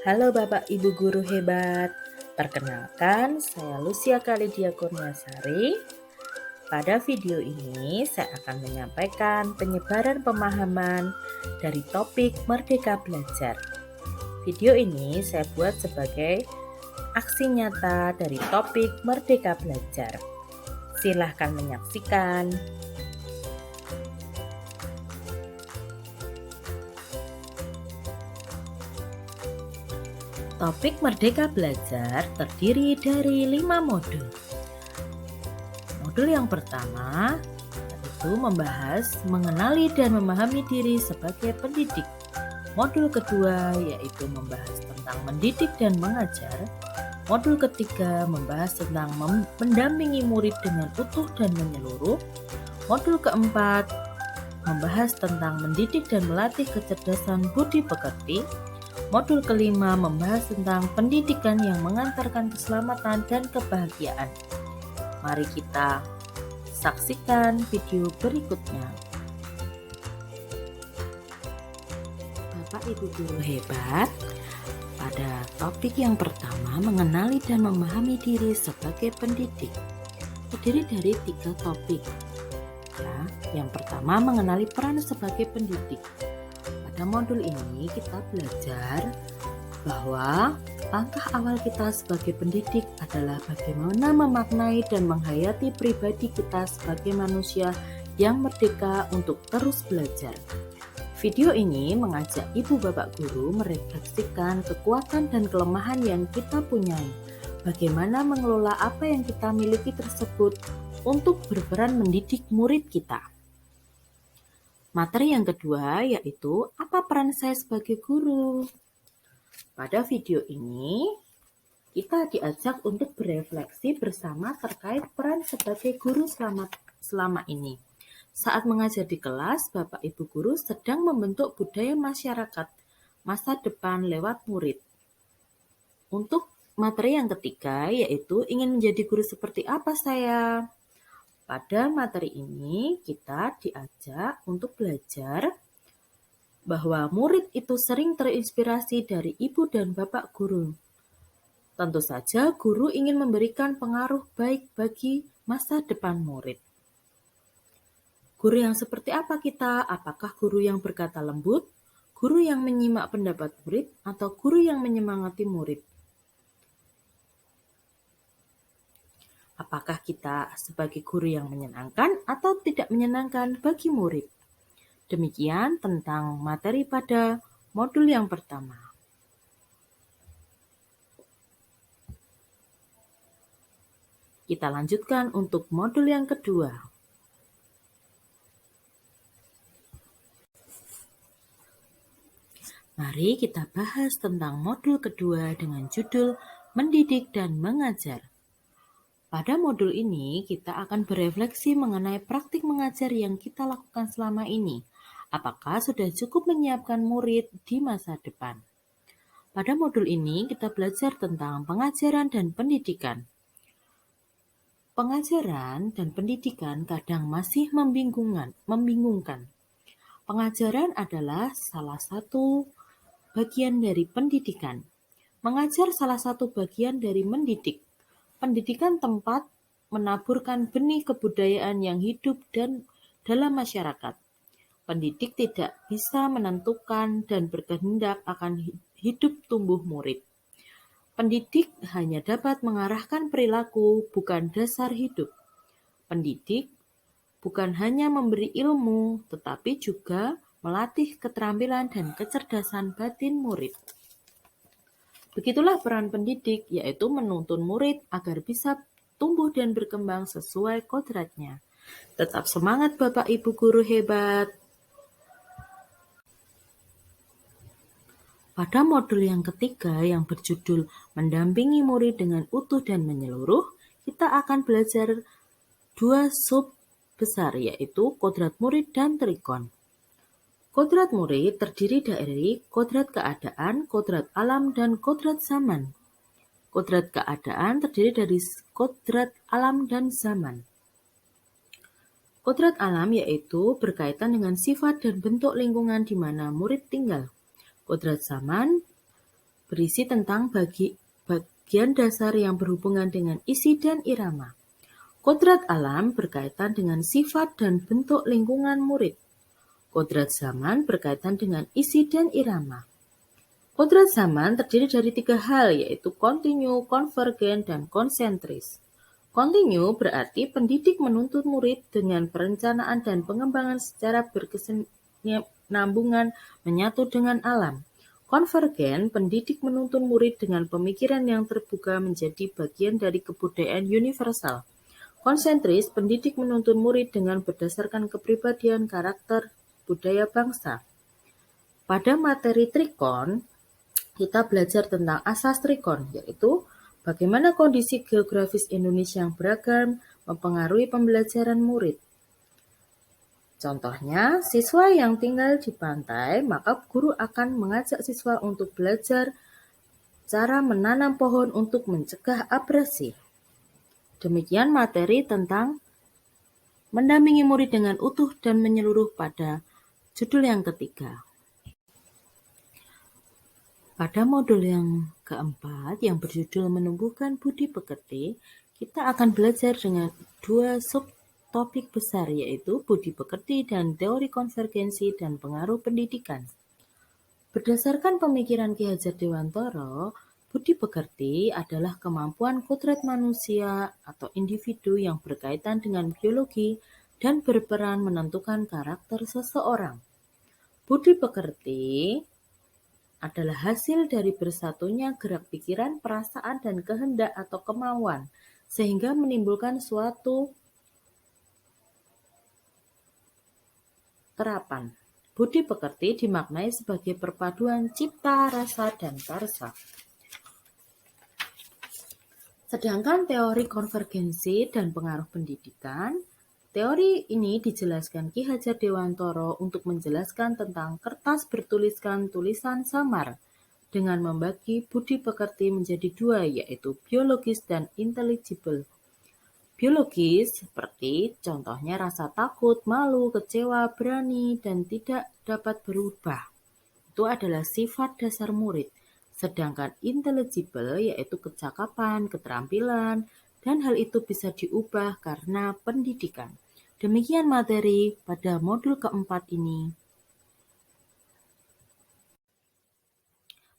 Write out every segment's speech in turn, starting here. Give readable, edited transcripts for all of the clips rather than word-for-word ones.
Halo Bapak Ibu Guru hebat, perkenalkan saya Lucia Kalidia Kurniasari. Pada video ini saya akan menyampaikan penyebaran pemahaman dari topik Merdeka Belajar. Video ini saya buat sebagai aksi nyata dari topik Merdeka Belajar. Silahkan menyaksikan. Topik Merdeka Belajar terdiri dari 5 modul. Modul yang pertama yaitu membahas mengenali dan memahami diri sebagai pendidik. Modul kedua yaitu membahas tentang mendidik dan mengajar. Modul ketiga membahas tentang mendampingi murid dengan utuh dan menyeluruh. Modul keempat membahas tentang mendidik dan melatih kecerdasan budi pekerti. Modul kelima membahas tentang pendidikan yang mengantarkan keselamatan dan kebahagiaan. Mari kita saksikan video berikutnya. Bapak Ibu Guru hebat, pada topik yang pertama mengenali dan memahami diri sebagai pendidik, terdiri dari 3 topik. Ya, yang pertama mengenali peran sebagai pendidik. Pada modul ini kita belajar bahwa langkah awal kita sebagai pendidik adalah bagaimana memaknai dan menghayati pribadi kita sebagai manusia yang merdeka untuk terus belajar. Video ini mengajak ibu bapak guru merefleksikan kekuatan dan kelemahan yang kita punyai, bagaimana mengelola apa yang kita miliki tersebut untuk berperan mendidik murid kita. Materi yang kedua yaitu apa peran saya sebagai guru. Pada video ini, kita diajak untuk berefleksi bersama terkait peran sebagai guru selama ini. Saat mengajar di kelas, Bapak Ibu Guru sedang membentuk budaya masyarakat masa depan lewat murid. Untuk materi yang ketiga, yaitu ingin menjadi guru seperti apa saya? Pada materi ini, kita diajak untuk belajar bahwa murid itu sering terinspirasi dari ibu dan bapak guru. Tentu saja guru ingin memberikan pengaruh baik bagi masa depan murid. Guru yang seperti apa kita? Apakah guru yang berkata lembut, guru yang menyimak pendapat murid, atau guru yang menyemangati murid? Apakah kita sebagai guru yang menyenangkan atau tidak menyenangkan bagi murid? Demikian tentang materi pada modul yang pertama. Kita lanjutkan untuk modul yang kedua. Mari kita bahas tentang modul kedua dengan judul Mendidik dan Mengajar. Pada modul ini, kita akan berefleksi mengenai praktik mengajar yang kita lakukan selama ini. Apakah sudah cukup menyiapkan murid di masa depan? Pada modul ini, kita belajar tentang pengajaran dan pendidikan. Pengajaran dan pendidikan kadang masih membingungkan. Pengajaran adalah salah satu bagian dari pendidikan. Mengajar salah satu bagian dari mendidik. Pendidikan tempat menaburkan benih kebudayaan yang hidup dan dalam masyarakat. Pendidik tidak bisa menentukan dan berkehendak akan hidup tumbuh murid. Pendidik hanya dapat mengarahkan perilaku, bukan dasar hidup. Pendidik bukan hanya memberi ilmu, tetapi juga melatih keterampilan dan kecerdasan batin murid. Begitulah peran pendidik, yaitu menuntun murid agar bisa tumbuh dan berkembang sesuai kodratnya. Tetap semangat Bapak Ibu Guru hebat! Pada modul yang ketiga yang berjudul Mendampingi Murid dengan Utuh dan Menyeluruh, kita akan belajar 2 sub besar, yaitu kodrat murid dan trikon. Kodrat murid terdiri dari kodrat keadaan, kodrat alam, dan kodrat zaman. Kodrat keadaan terdiri dari kodrat alam dan zaman. Kodrat alam yaitu berkaitan dengan sifat dan bentuk lingkungan di mana murid tinggal. Kodrat zaman berisi tentang bagian dasar yang berhubungan dengan isi dan irama. Kodrat alam berkaitan dengan sifat dan bentuk lingkungan murid. Kodrat zaman berkaitan dengan isi dan irama. Kodrat zaman terdiri dari 3 hal, yaitu kontinu, konvergen, dan konsentris. Kontinu berarti pendidik menuntut murid dengan perencanaan dan pengembangan secara berkesinambungan menyatu dengan alam. Konvergen, pendidik menuntun murid dengan pemikiran yang terbuka menjadi bagian dari kebudayaan universal. Konsentris, pendidik menuntun murid dengan berdasarkan kepribadian, karakter, budaya bangsa. Pada materi Trikon, kita belajar tentang asas Trikon, yaitu bagaimana kondisi geografis Indonesia yang beragam mempengaruhi pembelajaran murid. Contohnya, siswa yang tinggal di pantai, maka guru akan mengajak siswa untuk belajar cara menanam pohon untuk mencegah abrasi. Demikian materi tentang mendampingi murid dengan utuh dan menyeluruh pada judul yang ketiga. Pada modul yang keempat yang berjudul menumbuhkan budi pekerti, kita akan belajar dengan 2 subtopik besar, yaitu budi pekerti dan teori konvergensi dan pengaruh pendidikan. Berdasarkan pemikiran Ki Hajar Dewantara, budi pekerti adalah kemampuan kodrat manusia atau individu yang berkaitan dengan biologi dan berperan menentukan karakter seseorang. Budi pekerti adalah hasil dari bersatunya gerak pikiran, perasaan, dan kehendak atau kemauan, sehingga menimbulkan suatu terapan. Budi pekerti dimaknai sebagai perpaduan cipta, rasa, dan karsa. Sedangkan teori konvergensi dan pengaruh pendidikan, teori ini dijelaskan Ki Hajar Dewantara untuk menjelaskan tentang kertas bertuliskan tulisan samar dengan membagi budi pekerti menjadi 2, yaitu biologis dan intelligible. Biologis seperti contohnya rasa takut, malu, kecewa, berani, dan tidak dapat berubah. Itu adalah sifat dasar murid. Sedangkan intelligible yaitu kecakapan, keterampilan, dan hal itu bisa diubah karena pendidikan. Demikian materi pada modul keempat ini.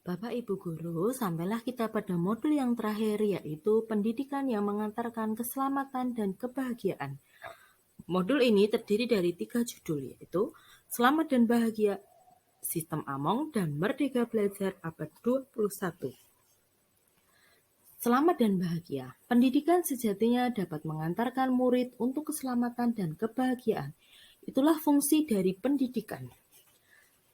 Bapak Ibu Guru, sampailah kita pada modul yang terakhir, yaitu pendidikan yang mengantarkan keselamatan dan kebahagiaan. Modul ini terdiri dari 3 judul, yaitu Selamat dan Bahagia, Sistem Among, dan Merdeka Belajar Abad 21. Selamat dan bahagia. Pendidikan sejatinya dapat mengantarkan murid untuk keselamatan dan kebahagiaan. Itulah fungsi dari pendidikan.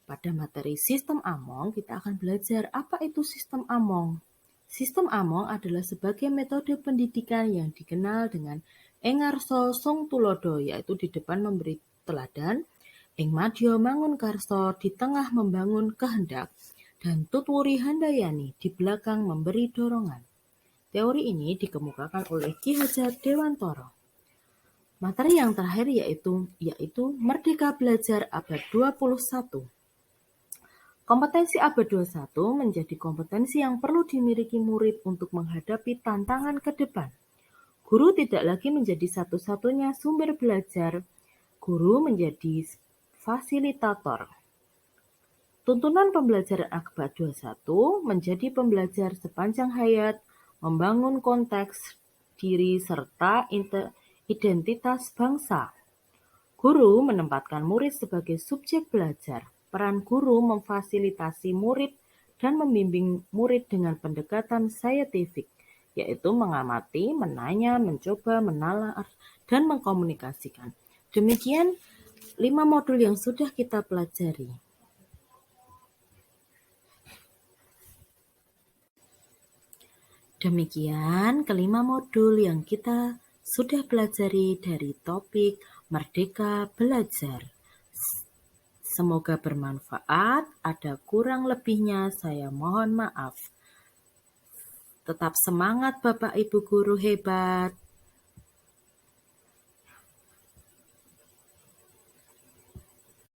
Pada materi Sistem Among, kita akan belajar apa itu Sistem Among. Sistem Among adalah sebagai metode pendidikan yang dikenal dengan Engarso Sung Tulodo, yaitu di depan memberi teladan, Ing Madya Mangun Karso di tengah membangun kehendak, dan Tutwuri Handayani di belakang memberi dorongan. Teori ini dikemukakan oleh Ki Hajar Dewantara. Materi yang terakhir yaitu Merdeka Belajar Abad 21. Kompetensi abad 21 menjadi kompetensi yang perlu dimiliki murid untuk menghadapi tantangan ke depan. Guru tidak lagi menjadi satu-satunya sumber belajar, guru menjadi fasilitator. Tuntunan pembelajaran abad 21 menjadi pembelajar sepanjang hayat, membangun konteks diri serta identitas bangsa. Guru menempatkan murid sebagai subjek belajar. Peran guru memfasilitasi murid dan membimbing murid dengan pendekatan saintifik, yaitu mengamati, menanya, mencoba, menalar, dan mengkomunikasikan. Demikian 5 modul yang sudah kita pelajari. Demikian kelima modul yang kita sudah pelajari dari topik Merdeka Belajar. Semoga bermanfaat. Ada kurang lebihnya saya mohon maaf. Tetap semangat Bapak Ibu Guru hebat.